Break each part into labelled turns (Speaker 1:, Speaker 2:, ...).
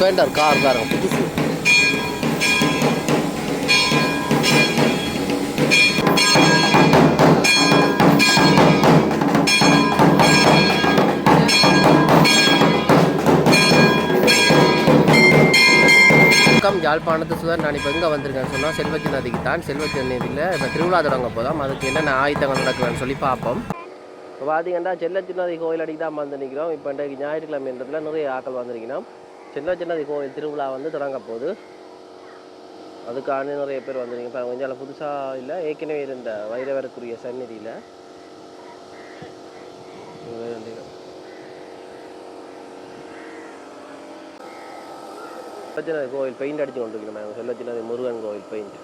Speaker 1: Defender car பாருங்க புதுசு. யாழ்ப்பாணத்து சுதர் நான் இப்போ எங்கே வந்திருக்கேன்னு சொன்னால் செல்வச்சி நதிக்கு தான். செல்வச்சி நதியில் இப்போ திருவிழா தொடங்க போதும். அதுக்கு என்னென்ன ஆயுதங்கள் நடக்குதுன்னு சொல்லி பார்ப்போம். இப்போ பார்த்தீங்கன்னா செல்லச்சி நதி கோயில் அடிக்கு தான் வந்து நிற்கிறோம். இப்போ இன்றைக்கு ஞாயிற்றுக்கிழமைன்றதுல நிறைய ஆக்கள் வந்திருக்கணும். செல்வச்சி நதி கோயில் திருவிழா வந்து தொடங்க போகுது. அதுக்கான நிறைய பேர் வந்துருக்கீங்க. இப்போ கொஞ்சம் புதுசாக இல்லை, ஏற்கனவே இருந்த வைரவருக்குரிய சந்நிதியில் செல்லச்சினதி கோவில் பெயிண்ட் அடித்து கொண்டிருக்கணும். நாங்கள் செல்லச்சினதி முருகன் கோவில் பெயிண்ட்.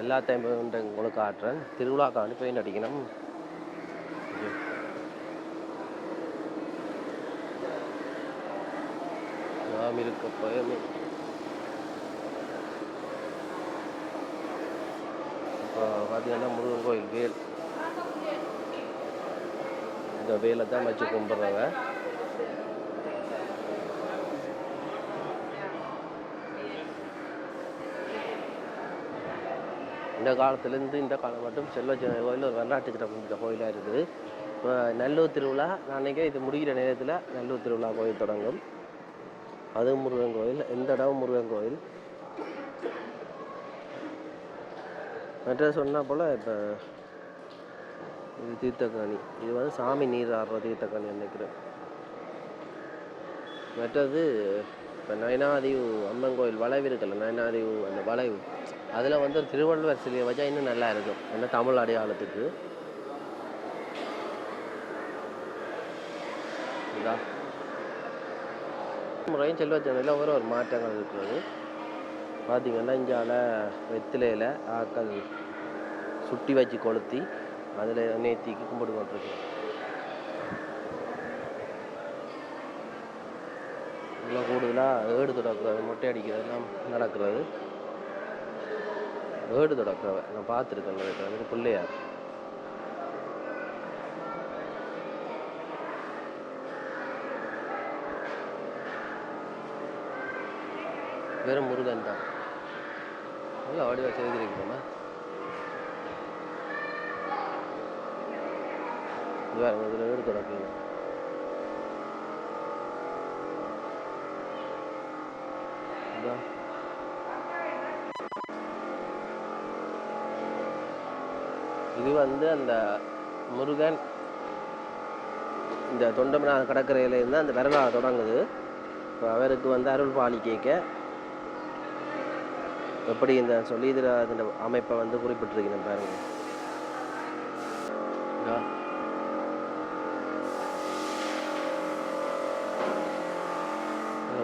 Speaker 1: எல்லாத்தையும் உங்களுக்கு காட்டுறேன். திருவிழாக்காண்டி பெயிண்ட் அடிக்கணும். இருக்க பயமே இப்போ பார்த்தீங்கன்னா முருகன் கோயில் வேல், இந்த வேலை தான் வச்சு கும்பிட்றாங்க. இந்த காலத்துலேருந்து இந்த காலம் மட்டும் செல்வச்சினதி கோயில் ஒரு வரலாற்று சிறப்பு கோயிலாக இருக்குது. இப்போ நல்லூர் திருவிழா அன்றைக்கே இது முடிகிற நேரத்தில் நல்லூர் திருவிழா கோயில் தொடங்கும். அதுவும் முருகன் கோயில், எந்த இடமும் முருகன் கோயில். மற்ற சொன்னால் போல் இப்போ இது தீர்த்தக்காணி, இது வந்து சாமி நீர் ஆடுற தீர்த்தக்காணி நினைக்கிறேன். மற்றது இப்போ நயனாதீவு அம்மன் கோயில் வளைவு இருக்குல்ல, நயனாதீவு அந்த வளைவு, அதில் வந்து திருவள்ளுவர் சிலையை வச்சா இன்னும் நல்லா இருக்கும். ஏன்னா தமிழ் அடையாளத்துக்கு இதா முறையும் செல்வச்சந்தையில் ஒரு மாற்றங்கள் இருக்கிறது. பார்த்திங்கன்னா இங்கால வெத்திலையில் ஆக்கள் சுட்டி வச்சு கொளுத்தி அதில் நேர்த்திக்கு கும்பிட்டு கொண்டிருக்கு. இவ்வளோ கூடுதலாக ஏடு தொடக்கிறது, மொட்டை அடிக்கிறதுலாம் நடக்கிறது. ஏடு தொடக்கிறவ நான் பார்த்துருக்கேன் நடக்கிறது. பிள்ளையார் வெறும் முருகன் தான். நல்லா வடிவாக செய்திருக்கிறோமா. இதில் வீடு தொடக்கல. இது வந்து அந்த முருகன் இந்த தொண்டமனார் கடற்கரையிலேருந்து அந்த வரலாறு தொடங்குது. இப்போ அவருக்கு வந்து அருள் பாலி கேட்க எப்படி இந்த சொல்லி இதில் இந்த அமைப்பை வந்து குறிப்பிட்டிருக்கேன் பாருங்க.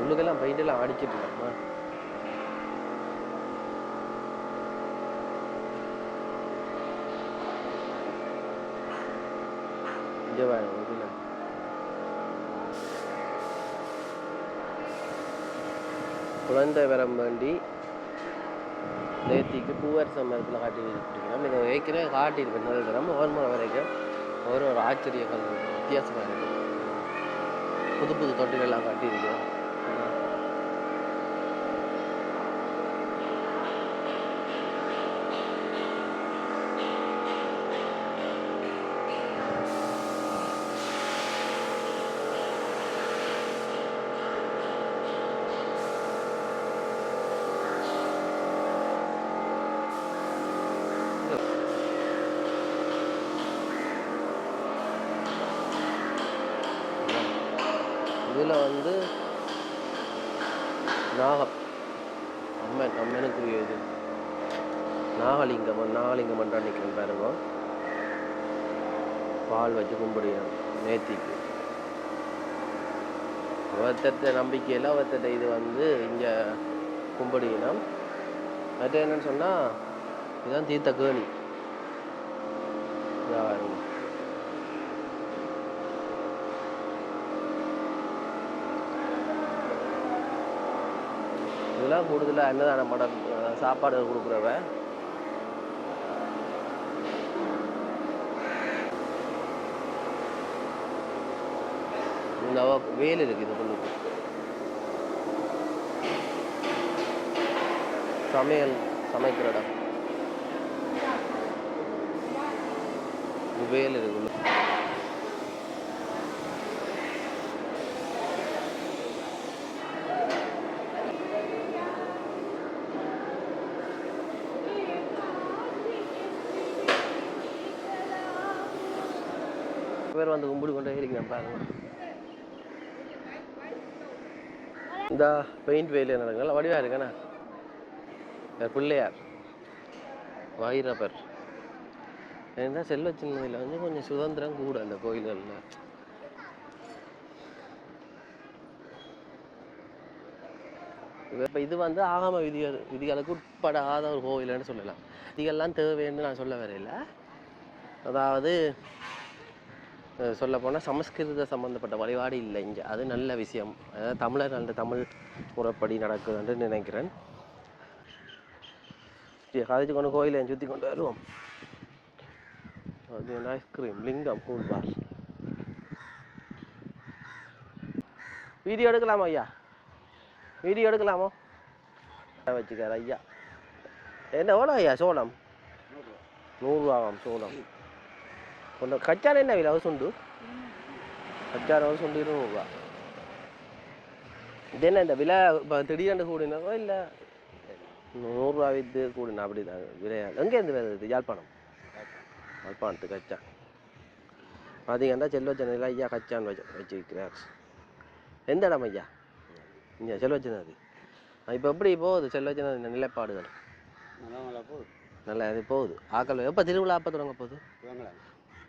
Speaker 1: உள்ளுக்கெல்லாம் பெயிண்டெல்லாம் அடிச்சிட்டுலாமா. இங்கே வேணும் இதில் குழந்தை வரம் வேண்டி நேர்த்திக்கு பூவரச மரத்தில் காட்டி வச்சுருக்கோம். இதை ஏற்கனவே காட்டியிருப்பேன் நிறைய தரம். ஒவ்வொரு முறை வரைக்கும் ஒரு ஆச்சரியங்கள் வித்தியாசமாக இருக்கும். புது புது தொட்டிலெல்லாம் காட்டியிருக்கோம். இதில் வந்து நாகம் அம்மனுக்குரிய இது நாகலிங்கம் நிற்கிறேன் பாருங்க. பால் வச்சு கும்பிடுவோம் நேர்த்திக்கு. ஒருத்தட்ட நம்பிக்கையில் ஒருத்தட்ட இது வந்து இங்கே கும்பிடினோம். மற்ற என்னன்னு சொன்னால் இதுதான் தீர்த்த கேணி. தான் கூடுதலாக அன்னதானம் சாப்பாடு கொடுக்குறவ. இந்த வேல் இருக்குது இது பொண்ணுக்கு. சமைக்கிற இடம் வேல் இருக்கு. பேர் வந்து கும்பிடு கொண்டே இருக்கிறேன் பாருங்க. இந்த பெயிண்ட் வேலையை நடக்குங்களா வடிவாக இருக்கேண்ணா. பிள்ளையார் வைரப்பர் ஏன்னா செல்வ சின்னதில் வந்து கொஞ்சம் சுதந்திரம் கூட அந்த கோயில்களில். இப்போ இது வந்து ஆகம விதிகளுக்கு உட்படாத ஒரு கோயில்னு சொல்லலாம். விதிகள்லாம் தேவைன்னு நான் சொல்ல வரையில. அதாவது சொல்லப்போனால் சமஸ்கிருத சம்மந்தப்பட்ட வழிபாடு இல்லை இங்கே. அது நல்ல விஷயம். அதாவது தமிழர் அந்த தமிழ் முறைப்படி நடக்குதுன்னு நினைக்கிறேன். கதைச்சு கொண்டு கோயிலை சுற்றி கொண்டு வருவோம். அது ஐஸ்கிரீம் லிங்கம் கூழ்பார். வீடியோ எடுக்கலாமா ஐயா? வீடியோ எடுக்கலாமோ? வச்சுக்கார் ஐயா. என்ன எவ்வளோ ஐயா சோளம்? 100 ரூபாவாம் சோளம். கொஞ்சம் கச்சான என்ன விலை? சுண்டு கச்சான சுண்டு 20 ரூபா. இது என்ன இந்த விலை இப்போ திடீரென்று கூடினாக்கோ இல்லை 100 ரூபா விற்று கூடினா அப்படி தான் விலையாக? எங்கேருந்து வருது? யாழ்ப்பாணத்து கச்சான் பார்த்தீங்கன்னா செல்வச்சனையில் ஐயா கச்சான் வச்சுக்கிறார். எந்த இடம் ஐயா? இங்கே செல்வச்சனதி. இப்போ எப்படி போகுது செல்வச்சனதி நிலைப்பாடுகள்? நல்லா இது போகுது. ஆக்கள் எப்போ திருவிழா எப்போ தொடங்க போகுது?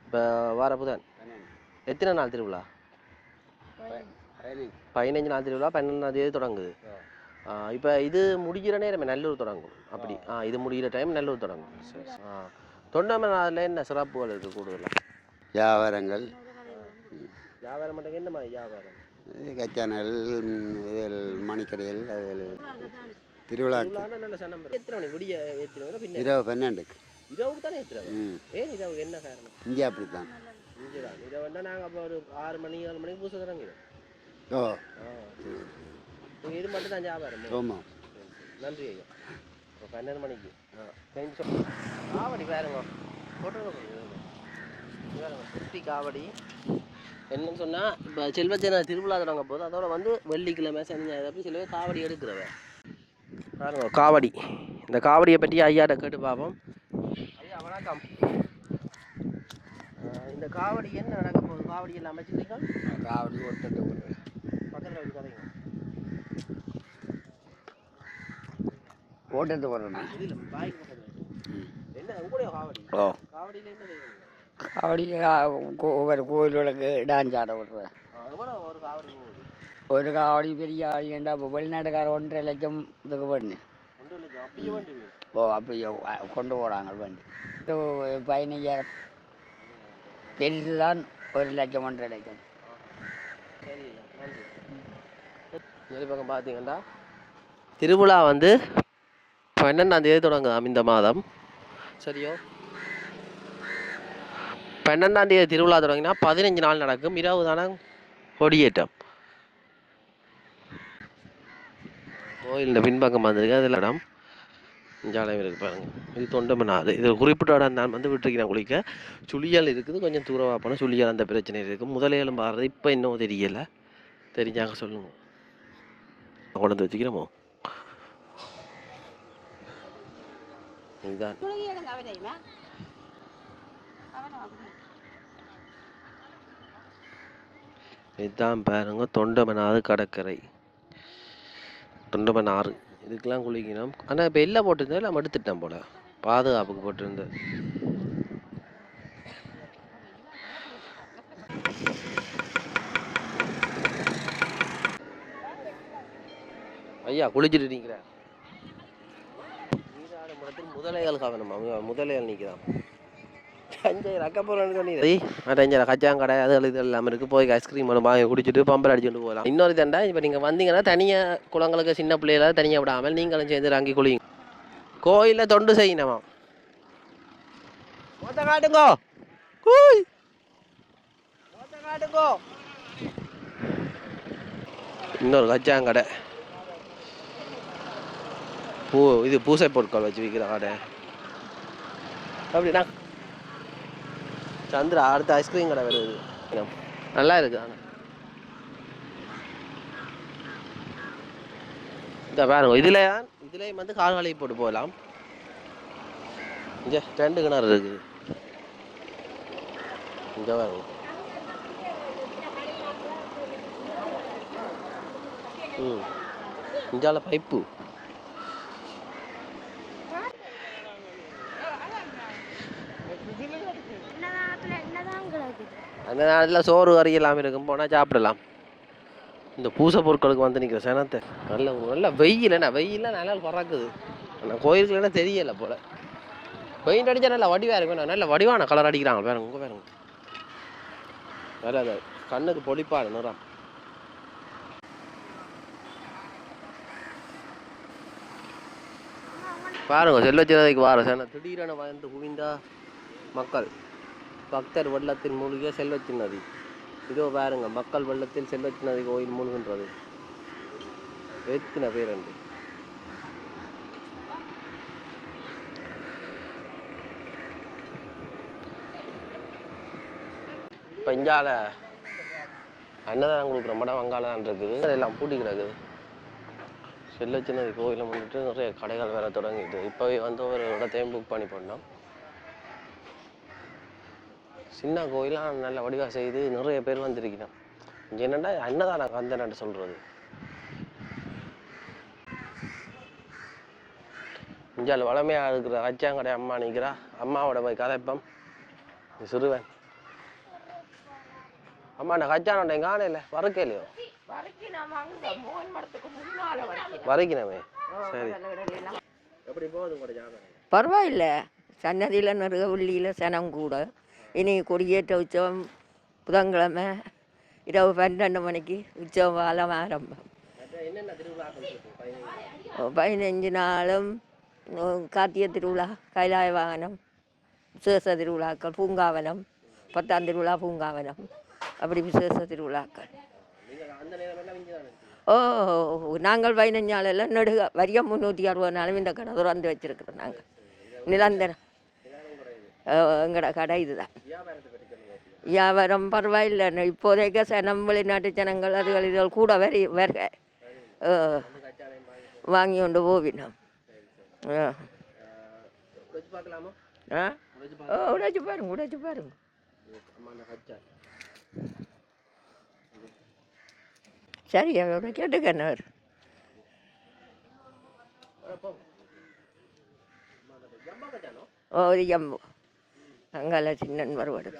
Speaker 1: இப்போ வார புதன். எத்தனை நாள் திருவிழா? 15 நாள் திருவிழா. 12ஆம் தேதி தொடங்குது. இப்போ இது முடிகிற நேரமே நல்லூர் தொடங்கும் அப்படி. இது முடிகிற டைம் நல்லூர் தொடங்கும். சரி. தொண்டமன் அதில் என்ன சிறப்புகள் இருக்குது கூடுதலாக?
Speaker 2: வியாபாரங்கள்.
Speaker 1: வியாபாரம் மட்டும் என்ன மாதிரி வியாபாரம்?
Speaker 2: கச்சானல், மணிக்கடைகள், திருவிழா.
Speaker 1: எத்தனை மணி விடிய ஏற்றினோம்?
Speaker 2: இரவு 12க்கு.
Speaker 1: இரவுக்கு தானே ஏற்றுறாங்க. ஏன் இரவுக்கு என்ன காரணம்?
Speaker 2: இங்கே அப்படித்தான்.
Speaker 1: இங்கே தான் இரவு வேண்டாம். நாங்கள் அப்போ ஒரு 6 மணி 7 மணிக்கு பூசை தொடங்கிடும். நீங்கள் இது மட்டும் தான் வியாபாரம்?
Speaker 2: ஆமாம்.
Speaker 1: நன்றி ஐயா. இப்போ 12 மணிக்கு காவடி வேறுங்க போட்டோ வேறுங்க. சுற்றி காவடி என்னன்னு சொன்னால் இப்போ செல்வச்சன திருவிழா தொடங்க போது அதோட வந்து வெள்ளிக்கிழமை சனி ஞாயிறு சில பேர் காவடி எடுக்கிறவ பாருங்க. காவடி இந்த காவடியை பற்றி ஐயாட்ட கேட்டு பார்ப்போம். ஐயா வணக்கம். இந்த காவடி என்ன நடக்க போகுது? காவடி எல்லாம் அமைச்சிருக்கீங்க?
Speaker 2: காவடி ஒட்டு
Speaker 1: பக்கத்தில் வச்சு கதைங்க.
Speaker 2: ஓட்டத்து வரணும்.
Speaker 1: இல்லை பாய்க்கு பக்கத்தில் என்ன உங்களுடைய காவடி? காவடியில் என்ன செய்வீங்க?
Speaker 2: காவடி ஒவ்வொரு கோயில்களுக்கு டான்ஸ் ஆட விடுறேன்.
Speaker 1: ஒரு காவடி போகுது.
Speaker 2: ஒரு காவடி பெரிய ஆடிண்டா இப்போ வெளிநாட்டுக்கார 1.5 லட்சம் இதுக்கு பண்ணு.
Speaker 1: 1.5 லட்சம் அப்பயே வண்டி?
Speaker 2: அப்போ கொண்டு போகிறாங்க வண்டி. 15,000 பெருசு தான் 1 லட்சம் 1.5 லட்சம்.
Speaker 1: சரி நன்றி. இந்த பக்கம் பார்த்தீங்கன்னா திருவிழா வந்து 12ஆம் தேதி தொடங்குதாம் இந்த மாதம். சரியோ? 12ஆம் தேதி திருவிழா தொடங்கினா 15 நாள் நடக்கும். இரவு தானே கொடியேற்றம். கோயில் இந்த பின்பக்கம் வந்திருக்கு. அதில் இடம் ஜாலயம் இருக்குது பாருங்க. இது தொண்டமனாது. இது குறிப்பிட்ட இடம் நான் வந்து விட்டுருக்கிறேன் குளிக்க. சுழியால் இருக்குது. கொஞ்சம் தூரமாக போனால் சுழியால் அந்த பிரச்சனை இருக்குது. முதலையாலும் பாடுறது இப்போ இன்னும் தெரியலை. தெரிஞ்சாங்க சொல்லுங்க. கொண்டு வந்து வச்சுக்கிறோமோ? இதுதான் இதுதான் பாருங்க தொண்டமனாது கடற்கரை. தொண்டமனாறு இதுக்கெல்லாம் குளிக்கணும். ஆனால் இப்போ எல்லாம் போட்டிருந்தேன் நம்ம எடுத்துட்டேன் போல. பாதுகாப்புக்கு போட்டிருந்தேன். ஐயா குளிச்சுட்டு நிற்கிறேன். நீராடும் இடத்தில் முதலையால் கவனம். முதலையால் நிற்கிறான். தஞ்சை ரக்கப்போலன்னு சொன்னீங்க தஞ்சை கச்சாங்கடை அது இது எல்லாம் இருக்குது. போய் ஐஸ்கிரீம் ஒன்று வாங்கி குடிச்சிட்டு பம்பர் அடிச்சுட்டு போகலாம். இன்னொரு தண்டா இப்போ நீங்கள் வந்தீங்கன்னா தனியாக குளங்களுக்கு சின்ன பிள்ளைகளாக தனியாக விடாமல் நீங்களும் சேர்ந்து அங்கே குளிங்க. கோயிலில் தொண்டு செய்யணுமா மொத்த காட்டுங்கோ கூய் மொத்த காட்டுங்கோ. இன்னொரு கச்சாங்கடை இது பூசை பொருட்கள் வச்சு விற்கிற கடை. அப்படின்னா சந்திரா அடுத்த ஐஸ்கிரீம் கடை வருது. நல்லா இருக்கு. ஆனால் இந்த பாருங்க இதுலேயும் வந்து கால்களை போட்டு போகலாம். இங்கே 2 கிணறு இருக்குது. இங்கே பாருங்க. இங்கால பைப்பு அந்த நேரத்தில் சோறு கறி எல்லாம் இருக்கும், போனால் சாப்பிடலாம். இந்த பூசை பொருட்களுக்கு வந்து நிற்கிற சனத்தை நல்ல வெயில நல்லா பறக்குது. ஆனால் கோயிலுக்குன்னா தெரியலை போல். பெயிண்ட் அடித்தா நல்லா வடிவாக இருக்கும். நல்ல வடிவான கலர் அடிக்கிறாங்க வேறு. உங்கள் வேறுங்க வேறு அது கண்ணுக்கு பொழிப்பாடு நிறம். பாருங்க செல்வச்சினதைக்கு வார சேன திடீரென வந்து குவிந்தா மக்கள். பக்தர் வெள்ளத்தில் மூழ்கிய செல்வச்சி நதி. இதோ பாருங்க மக்கள் வெள்ளத்தில் செல்வச்சி நதி கோயில் மூழ்கின்றது. எத்தனை பேர் அண்டு. இப்போ இங்கால அன்னதானம் கொடுக்குற மடம் வங்காளம் இருக்குது. அதெல்லாம் பூட்டி கிடக்குது. செல்வச்சி நதி கோயிலை வந்துட்டு நிறைய கடைகள் வேற தொடங்கிட்டு இப்போவே வந்து ஒரு இடத்தையும் புக் பண்ணி போனோம். சின்ன கோயிலாம் நல்ல வடிவாக செய்து நிறைய பேர் வந்திருக்கணும். இங்கே என்னென்னா அன்னதானம் வந்தேன்னு சொல்கிறது. இஞ்சால் வளமையாக இருக்கிற கச்சாங்கடை அம்மா நிற்கிறா. அம்மாவோட போய் கதைப்பம். சிறுவன் அம்மா நான் கச்சானோட காணையில் வறுக்கலையோ வரைக்கணுமே. சரி எப்படி போகுது?
Speaker 3: பரவாயில்ல. சன்னதியில் நிறைய உள்ளியில் சனம் கூட. இனி கொடியேற்ற உற்சவம் புதன்கிழமை இரவு 12 மணிக்கு உற்சவம் காலம் ஆரம்பம். 15 நாளும் கார்த்திகை திருவிழா, கைலாய வாகனம், விசேஷ திருவிழாக்கள், பூங்காவனம், 10ஆம் திருவிழா பூங்காவனம், அப்படி விசேஷ திருவிழாக்கள். ஓ நாங்கள் 15 நாளெல்லாம் நடுக வரியம் 360 நாளும் இந்த கடை திறந்து வச்சிருக்கிறோம். நாங்கள் நிரந்தரம் எங்களோட கடை இதுதான். வியாபாரம் பரவாயில்லை. இப்போதைக்கு சனம் வெளிநாட்டு ஜனங்கள் அதுகள் இதுகள் கூட வருக வாங்கி கொண்டு போவினோம். உடைச்சு பாருங்க. சரி அவரோட கேட்டுக்கண்ணவர். ஒரு ஜம்பு அங்கால சின்னன் மறுபடி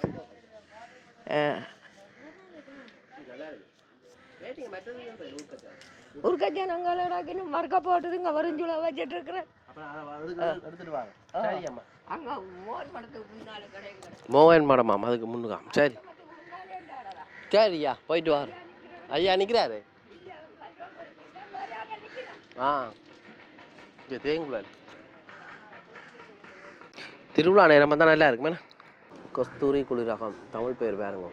Speaker 3: உருக்கச்சான் அங்கால மறக்க போட்டுதுங்க வரிஞ்சுல வச்சுட்டு இருக்கிறேன்.
Speaker 1: மோகன் மடமாம் அதுக்கு முன்னுக்காம். சரி சரியா போயிட்டு வாரு. ஐயா நிற்கிறாரு. தேங்குளார் திருவிழா நேரம் தான் நல்லா இருக்குமே. கஸ்தூரி குளிரகம் தமிழ் பேர் பாருங்க.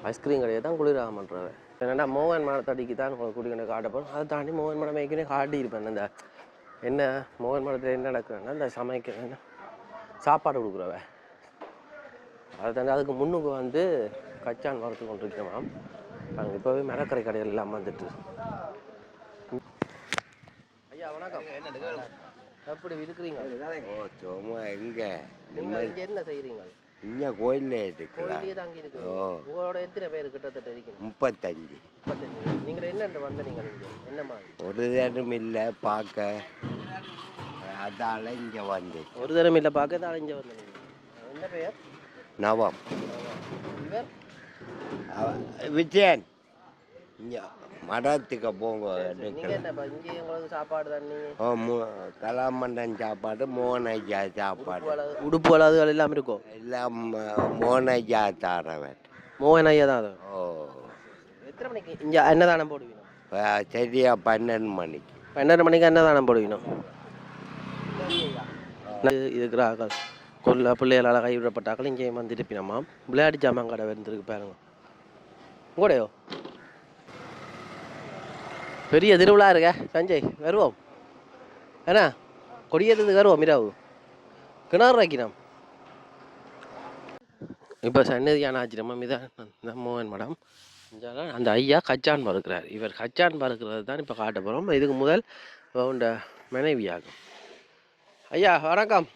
Speaker 1: ஐஸ்கிரீம் கடையை தான் குளிரகம் பண்ணுறாரு. என்னென்னா மோகன் மடத்தடிக்கு தான் குடிக்கணும் காட்டப்போம். அதை தாண்டி மோகன் மடம் ஏற்கனவே காட்டியிருப்பேன். இந்த என்ன மோகன் மடத்தில் என்ன நடக்குதுன்னா இந்த சமைக்க என்ன சாப்பாடு கொடுக்குறவ அதை தாண்டி அதுக்கு முன்னுக்கு வந்து கச்சான் வறுத்து கொண்டிருக்கிறோம். நாங்கள் இப்போவே மரக்கரை கடைகள் எல்லாம் வந்துட்டு. ஐயா வணக்கம். எப்படி இருக்கிறீங்க? என்ன செய்கிறீங்க?
Speaker 4: இங்கே கோயிலே இருக்கிறாங்க.
Speaker 1: உங்களோட எத்தனை பேர் கிட்டத்தட்ட இருக்கீங்க?
Speaker 4: 35.
Speaker 1: நீங்கள் என்ன வந்த நீங்கள் என்ன மாதிரி?
Speaker 4: ஒரு தரம் இல்லை பார்க்க, அதால இங்கே வந்து.
Speaker 1: ஒரு தரம் இல்லை பார்க்க, அதால இங்கே வந்து. என்ன பெயர்?
Speaker 4: நவம். விஜயன். இங்கே மடத்துக்கு போங்க
Speaker 1: நீங்கள் என்ன இப்போ இங்கே உங்களுக்கு சாப்பாடு தண்ணி
Speaker 4: கலாமண்டன் சாப்பாடு மோகனையா சாப்பாடு
Speaker 1: உடுப்பு அளவுகள் எல்லாம் இருக்கும்
Speaker 4: எல்லாம் மோகனையா தாரவன்
Speaker 1: மோகன் ஐயா தான் அது
Speaker 4: ஓ
Speaker 1: எத்தனை மணிக்கு இங்கே அன்னதானம் போடுவீங்க
Speaker 4: சரியா 12 மணிக்கு
Speaker 1: 12 மணிக்கு அன்னதானம் போடுவீங்க இருக்கிறார்கள் கொல்ல பிள்ளைகளால் கைவிடப்பட்டாக்கள் இங்கே வந்து இருப்பினம்மா விளையாடி ஜாமான் கடை வந்துருக்கு பாருங்க கூடையோ பெரிய திருவிழா இருக்க சஞ்சய் வருவோம் ஏன்னா கொடியேற்றத்துக்கு வருவோம் மிராவு கிணறு வைக்கிறோம் இப்போ சன்னதியான ஆச்சிரமம் இதான் மோகன் மேடம் அந்த ஐயா கச்சான் பறக்கிறார் இவர் கச்சான் பறக்கிறது தான் இப்போ காட்ட போகிறோம் இதுக்கு முதல் உண்ட மனைவியாகும் ஐயா வணக்கம்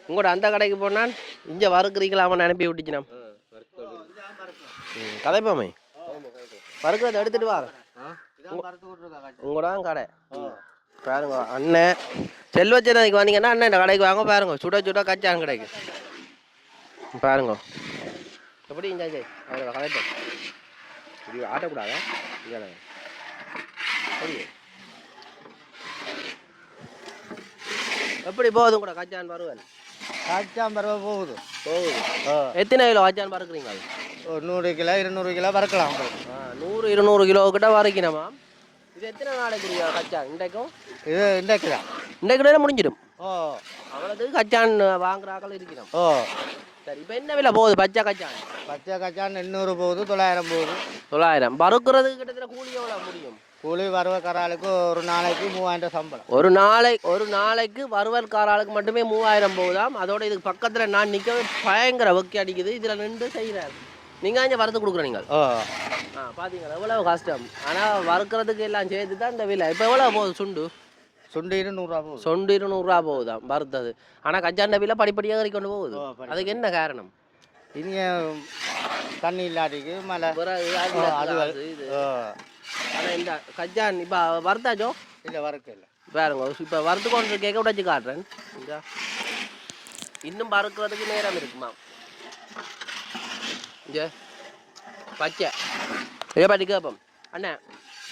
Speaker 1: உங்களோட அந்த கடைக்கு போனால் இங்கே வறுக்கிறீங்களா அவன் அனுப்பி விட்டுச்சினம் கதைப்பாமை வறுக்கிறத எடுத்துட்டு வா உங்களோட கடை பாருங்க அண்ணன் செல்வச்சனைக்கு வந்தீங்கன்னா அண்ணன் இந்த கடைக்கு வாங்க பாருங்க சுட சுட கச்சான் கடைக்கு பாருங்க எப்படி இஞ்சாச்சு அவரோட கதைப்போம் இப்படி ஆட்டக்கூடாதா எப்படி போகுது கூட கச்சான் பருவன்
Speaker 2: காய்ச்சாம் பரவ போகுது
Speaker 1: எத்தனை கிலோ கச்சான் பறக்குறீங்க
Speaker 2: ஒரு 100 கிலோ 200 கிலோ பறக்கலாம்
Speaker 1: 100 200 கிலோ கிட்ட வரைக்கணுமா இது எத்தனை நாளைக்கு கச்சான் இன்றைக்கும்
Speaker 2: இது இன்றைக்கு தான்
Speaker 1: இன்றைக்கு முடிஞ்சிடும்
Speaker 2: ஓ
Speaker 1: அவ்வளோத்துக்கு கச்சான் வாங்குறாக்கள் இருக்கிறோம்
Speaker 2: ஓ
Speaker 1: சரி இப்போ என்ன விலை போகுது பச்சை கச்சான்
Speaker 2: பச்சை கச்சான் 800 போகுது 900 போகுது
Speaker 1: 900 பறுக்கிறதுக்கு கிட்டத்தட்ட கூலி எவ்வளோ முடியும்
Speaker 2: கூலி வறுவக்காராளுக்கு ஒரு நாளைக்கு 3000 சம்பளம்
Speaker 1: ஒரு நாளைக்கு வறுவல்காராளுக்கு மட்டுமே 3000 போகுதாம் அதோட இதுக்கு பக்கத்தில் நான் நிற்க பயங்கர வக்கி அடிக்குது இதில் நின்று செய்கிறாரு நீங்கள் இங்கே வறுத்து கொடுக்குறோம் நீங்கள் பார்த்தீங்களா எவ்வளோ கஷ்டம் ஆனால் வறுக்கிறதுக்கு எல்லாம் சேர்த்து தான் இந்த விலை இப்போ எவ்வளோ போகுது சுண்டு
Speaker 2: 200 ரூபா போகுது
Speaker 1: சொண்டு 200 ரூபா போகுதாம் வறுத்தது ஆனால் கச்சாண்ட விலை படிப்படியாக கொண்டு போகுது அதுக்கு என்ன காரணம்
Speaker 2: இனிய தண்ணி இல்லாட்டிக்கு மழை
Speaker 1: இது ஆனால் இந்த கச்சான் இப்போ வறுத்தாச்சோ
Speaker 2: இல்லை வறுக்க இல்லை
Speaker 1: பாருங்க இப்போ வறுத்து கொண்டு கேட்க விடாச்சு காட்டுறேன் இன்னும் வறுக்கிறதுக்கு நேரம் இருக்குமா இங்கே பச்சை பாட்டி கேட்போம் அண்ணா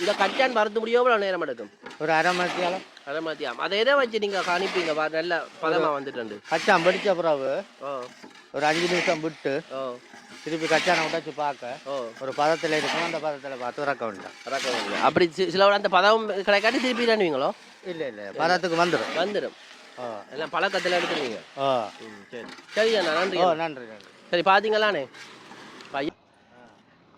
Speaker 1: இந்த கச்சான் வறுத்து முடியும் எவ்வளோ நேரம் எடுக்கும்
Speaker 2: ஒரு அரை மணித்தியாலம்
Speaker 1: அதை எதை வச்சு நீங்கள் காணிப்பீங்க நல்ல பதமாக வந்துட்டு
Speaker 2: கச்சான் படித்த பிறகு
Speaker 1: ஓ
Speaker 2: ஒரு 5 நிமிஷம் விட்டு
Speaker 1: ஓ
Speaker 2: திருப்பி கச்சானை உடைச்சு பார்க்க ஒரு பதத்தில் இருக்கும் அந்த பதத்தில் பார்த்து இறக்க வேண்டாம்
Speaker 1: அப்படி சில அந்த பதம் கிடைக்காட்டி திருப்பி தானுவீங்களோ
Speaker 2: இல்லை இல்லை பதத்துக்கு வந்துடும்
Speaker 1: எல்லாம் பழக்கத்தில் எடுத்துருவீங்க சரி சரி அண்ணா நன்றி
Speaker 2: நன்றி
Speaker 1: சரி பார்த்தீங்களாண்ணே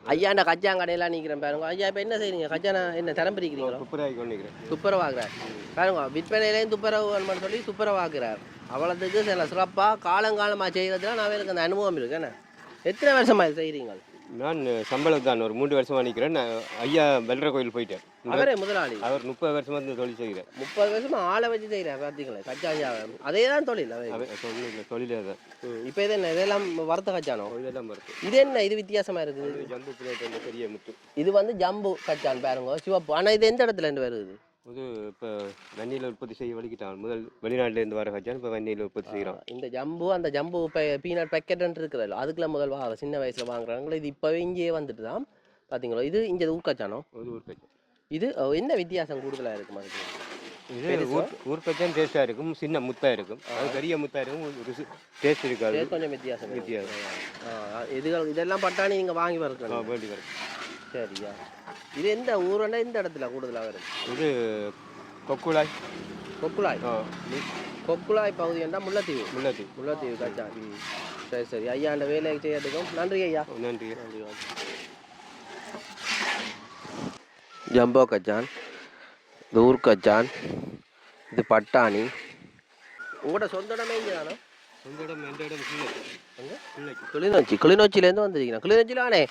Speaker 1: ஐயாண்ட கச்சான் கடையெல்லாம் நிற்கிறேன் பாருங்க ஐயா இப்போ என்ன செய்றீங்க கச்சானா என்ன திறம்பிருக்கிறீங்களோ துப்புரவாக்குறார் பாருங்க விற்பனையிலையும் துப்புரவு சொல்லி துப்புரவாக்குறார் அவ்வளோத்துக்கு சில சிறப்பாக காலங்காலமாக செய்கிறதுலாம் நான் எனக்கு அந்த அனுபவம் இருக்குண்ணே எத்தனை வருஷமாக இது செய்கிறீங்க
Speaker 5: நான் சம்பளம் தான் ஒரு 3 வருஷமாக நிற்கிறேன் நான் ஐயா வெள்ளர கோயில் போயிட்டேன்
Speaker 1: அவரே முதலாளி
Speaker 5: அவர் 30 வருஷமாக இந்த தொழில் செய்கிறேன்
Speaker 1: 30 வருஷமாக ஆளை வச்சு செய்கிறேன் பார்த்தீங்களா கச்சான் அதே தான் தொழில்
Speaker 5: தொழிலே தான்
Speaker 1: இப்போ இது என்ன இதெல்லாம் வறுத்த கச்சானோ
Speaker 5: இதெல்லாம் வருது
Speaker 1: இது என்ன இது வித்தியாசமாக இருக்குது
Speaker 5: ஜம்பு பிளேட் வந்து பெரிய முத்து
Speaker 1: இது வந்து ஜம்பு கச்சான் பாருங்க சிவப்பு ஆனால் இது எந்த இடத்துல இருந்து வருது
Speaker 5: இது இப்போ வன்னியில் உற்பத்தி செய்ய வலிக்கிட்டான் முதல் வெளிநாட்டிலேருந்து வர கச்சான் இப்போ வன்னியில் உற்பத்தி செய்கிறோம்
Speaker 1: இந்த ஜம்பு அந்த ஜம்பு பீனட் பேக்கெட்னு இருக்கிறது அதுக்குள்ள முதல் சின்ன வயசில் வாங்குறாங்களோ இது இப்போவே இங்கேயே வந்துட்டு தான் பார்த்தீங்களா இது இங்கே ஊர்க்கச்சானோ
Speaker 5: இது ஊர்க்கச்சான்
Speaker 1: இது என்ன வித்தியாசம் கூடுதலாக இருக்கும் அதுக்கு
Speaker 5: இது ஊர்க்கச்சான் டேஸ்ட்டாக இருக்கும் சின்ன முத்தாக இருக்கும் அது பெரிய முத்தாக இருக்கும் டேஸ்ட் இருக்காது
Speaker 1: கொஞ்சம் வித்தியாசம் இதெல்லாம் பட்டாணி நீங்கள் வாங்கி வரலாம்
Speaker 5: வேண்டி வரும்
Speaker 1: சரியா இது எந்த ஊருன்னா இந்த இடத்துல கூடுதலாக வரும்
Speaker 5: இது கொக்குளாய்
Speaker 1: கொக்குளாய் பகுதி என்றால் முல்லைத்தீவு கச்சான் சரி சரி ஐயா அந்த வேலையை செய்யறதுக்கும் நன்றி ஐயா
Speaker 5: நன்றி
Speaker 1: ஜம்போ கச்சான் இது ஊர் கச்சான் இது பட்டாணி உங்களோட சொந்த இடமே இங்கே தானோ
Speaker 5: சொந்த இடம் எந்த இடம்
Speaker 1: கிளிநொச்சியிலேருந்து வந்துருக்கீங்க கிளிநொச்சியிலானே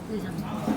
Speaker 6: This is